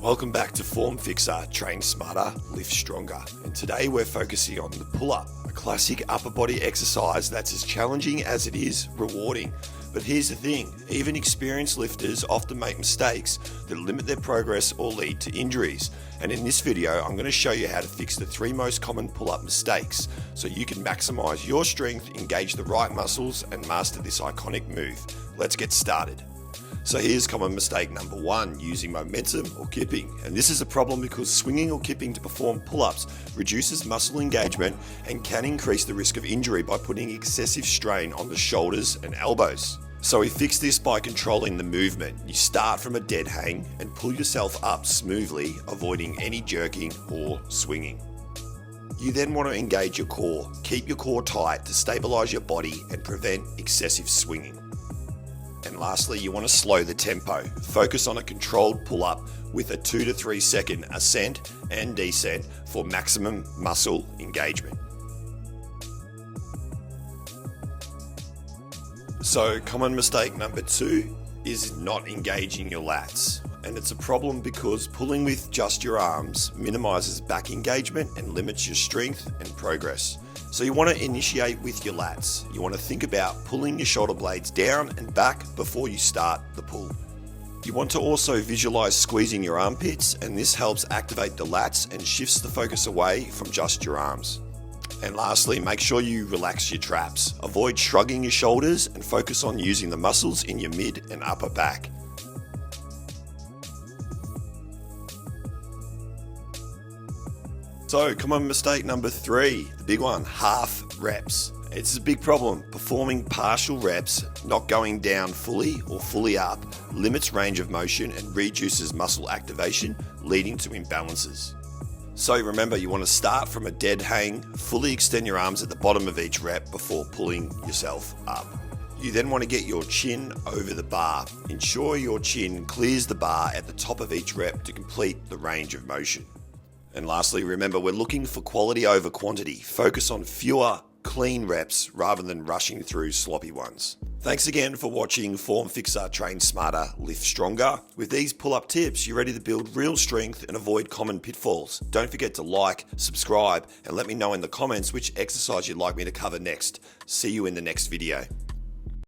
Welcome back to Form Fixer, Train Smarter, Lift Stronger. And today we're focusing on the pull-up, a classic upper body exercise that's as challenging as it is rewarding. But here's the thing, even experienced lifters often make mistakes that limit their progress or lead to injuries. And in this video, I'm going to show you how to fix the 3 most common pull-up mistakes so you can maximize your strength, engage the right muscles, and master this iconic move. Let's get started. So here's common mistake number 1, using momentum or kipping. And this is a problem because swinging or kipping to perform pull-ups reduces muscle engagement and can increase the risk of injury by putting excessive strain on the shoulders and elbows. So we fix this by controlling the movement. You start from a dead hang and pull yourself up smoothly, avoiding any jerking or swinging. You then want to engage your core. Keep your core tight to stabilize your body and prevent excessive swinging. And lastly, you want to slow the tempo. Focus on a controlled pull-up with a 2 to 3 second ascent and descent for maximum muscle engagement. So common mistake number 2 is not engaging your lats. And it's a problem because pulling with just your arms minimizes back engagement and limits your strength and progress. So you want to initiate with your lats. You want to think about pulling your shoulder blades down and back before you start the pull. You want to also visualize squeezing your armpits, and this helps activate the lats and shifts the focus away from just your arms. And lastly, make sure you relax your traps. Avoid shrugging your shoulders and focus on using the muscles in your mid and upper back. So common mistake number 3, the big one, half reps. It's a big problem. Performing partial reps, not going down fully or fully up, limits range of motion and reduces muscle activation, leading to imbalances. So remember, you want to start from a dead hang, fully extend your arms at the bottom of each rep before pulling yourself up. You then want to get your chin over the bar. Ensure your chin clears the bar at the top of each rep to complete the range of motion. And lastly, remember, we're looking for quality over quantity. Focus on fewer, clean reps rather than rushing through sloppy ones. Thanks again for watching Form Fixer, Train Smarter, Lift Stronger. With these pull-up tips, you're ready to build real strength and avoid common pitfalls. Don't forget to like, subscribe, and let me know in the comments which exercise you'd like me to cover next. See you in the next video.